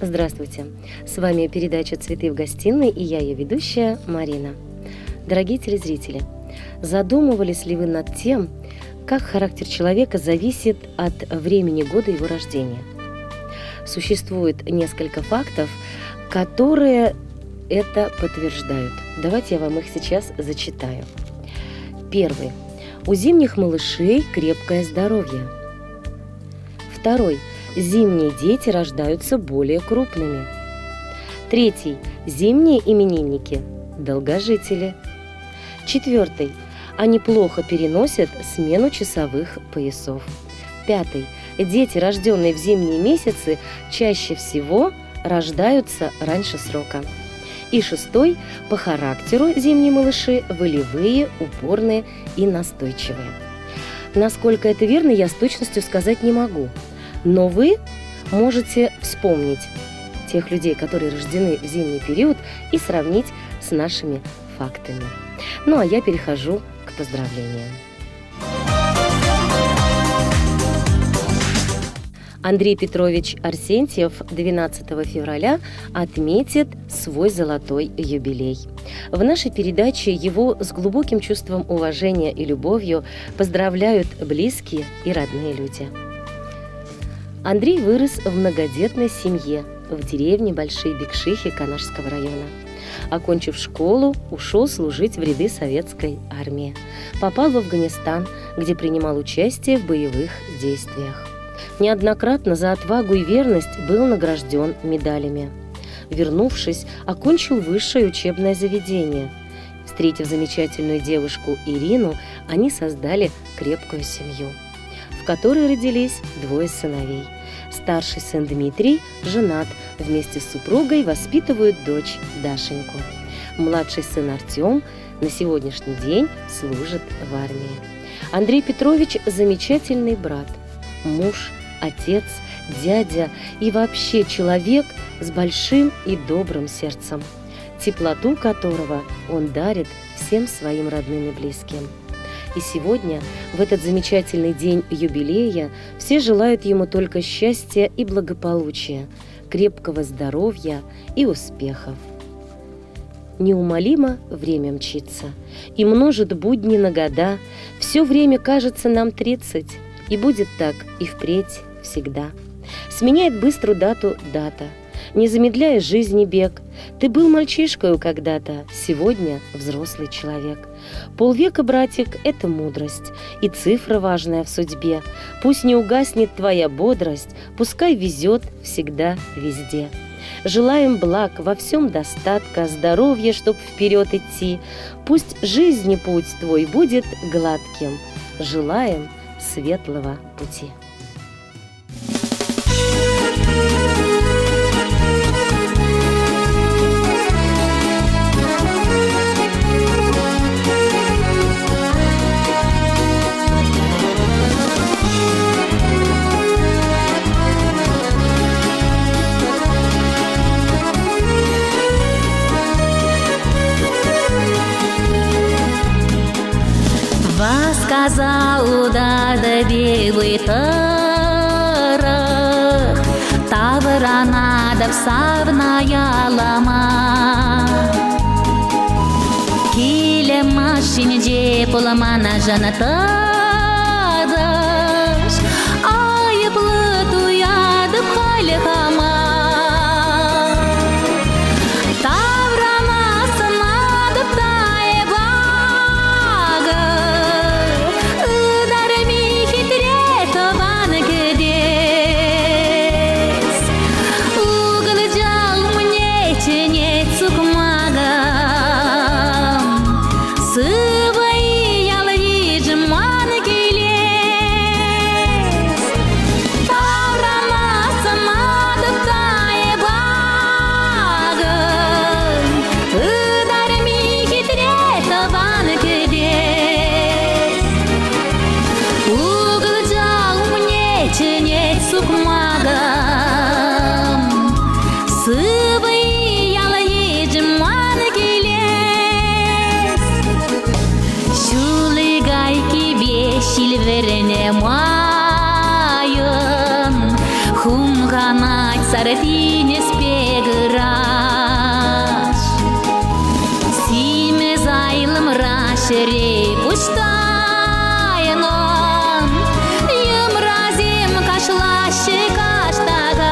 Здравствуйте! С вами передача «Цветы в гостиной» и я, ее ведущая Марина. Дорогие телезрители, задумывались ли вы над тем, как характер человека зависит от времени года его рождения? Существует несколько фактов, которые это подтверждают. Давайте я вам их сейчас зачитаю. Первый. У зимних малышей крепкое здоровье. Второй. Зимние дети рождаются более крупными. Третий. Зимние именинники – долгожители. Четвертый. Они плохо переносят смену часовых поясов. Пятый. Дети, рожденные в зимние месяцы, чаще всего рождаются раньше срока. И шестой. По характеру зимние малыши волевые, упорные и настойчивые. Насколько это верно, я с точностью сказать не могу. Но вы можете вспомнить тех людей, которые рождены в зимний период, и сравнить с нашими фактами. Ну а я перехожу к поздравлениям. Андрей Петрович Арсентьев 12 февраля отметит свой золотой юбилей. В нашей передаче его с глубоким чувством уважения и любовью поздравляют близкие и родные люди. Андрей вырос в многодетной семье в деревне Большие Бекшихи Канашского района. Окончив школу, ушел служить в ряды советской армии. Попал в Афганистан, где принимал участие в боевых действиях. Неоднократно за отвагу и верность был награжден медалями. Вернувшись, окончил высшее учебное заведение. Встретив замечательную девушку Ирину, они создали крепкую семью, в которой родились двое сыновей. Старший сын Дмитрий женат, вместе с супругой воспитывают дочь Дашеньку. Младший сын Артем на сегодняшний день служит в армии. Андрей Петрович – замечательный брат, муж, отец, дядя и вообще человек с большим и добрым сердцем, теплоту которого он дарит всем своим родным и близким. И сегодня, в этот замечательный день юбилея, все желают ему только счастья и благополучия, крепкого здоровья и успехов. Неумолимо время мчится и множит будни на года. Все время кажется нам 30, и будет так и впредь всегда. Сменяет быструю дату дата, не замедляя жизни бег. Ты был мальчишкою когда-то, сегодня взрослый человек. Полвека, братик, это мудрость и цифра важная в судьбе. Пусть не угаснет твоя бодрость, пускай везет всегда везде. Желаем благ, во всем достатка, здоровья, чтоб вперед идти. Пусть жизни путь твой будет гладким. Желаем светлого пути. Сказал да белый тарах, тавра надо всавная лама. Киле машинде поламана жанатадаш, ай плату яд пхали хама. Silverene mayın, hum kanat саратине спеграш. Симе зайлым рашере пуштайнон, юмразим кашлаще каштагар.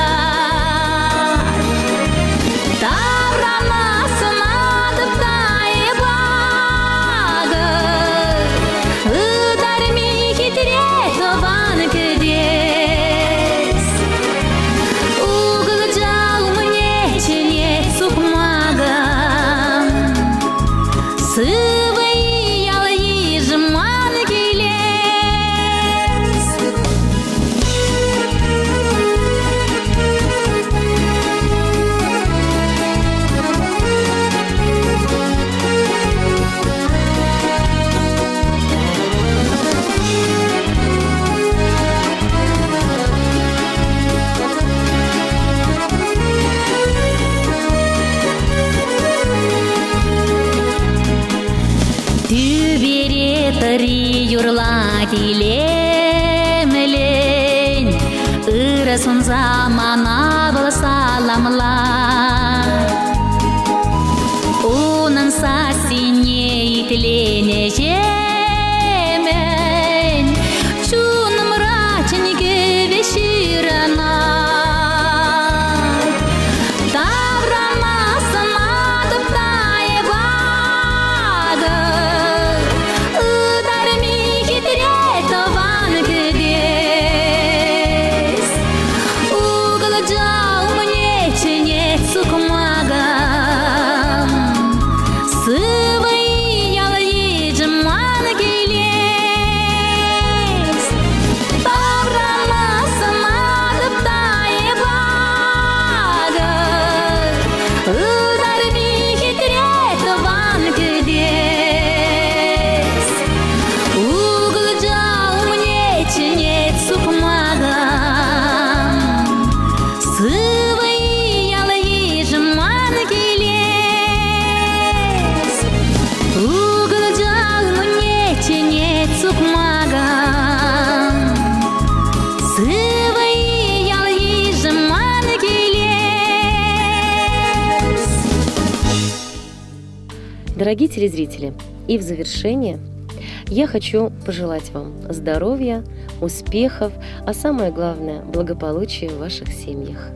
Таврамасын адып тайбагыр, ыдарми хитрет ван кедес. Угыл жал мне чене сукмагам, сывый ял ежман келес. Тюбере тыри юрла тилемелен, ырысын замана был саламлар. Унын сасине итлене жемен, чуным рачниге веширана. Таврамасын адып тайбагыр, ыдарми хитрет ван кедес. Угыл жал мне ченет сукмагам, сывый ял ежман келес. Таврамасын адып тайбагыр, ыдарми хитрет ван кедес. Угыл жал мне ченет сукмагам, сывый ял ежман келес. Угыл жал мне ченет сукмагам, сывый ял ежман келес. Дорогие телезрители, и в завершение я хочу пожелать вам здоровья, успехов, а самое главное – благополучия в ваших семьях.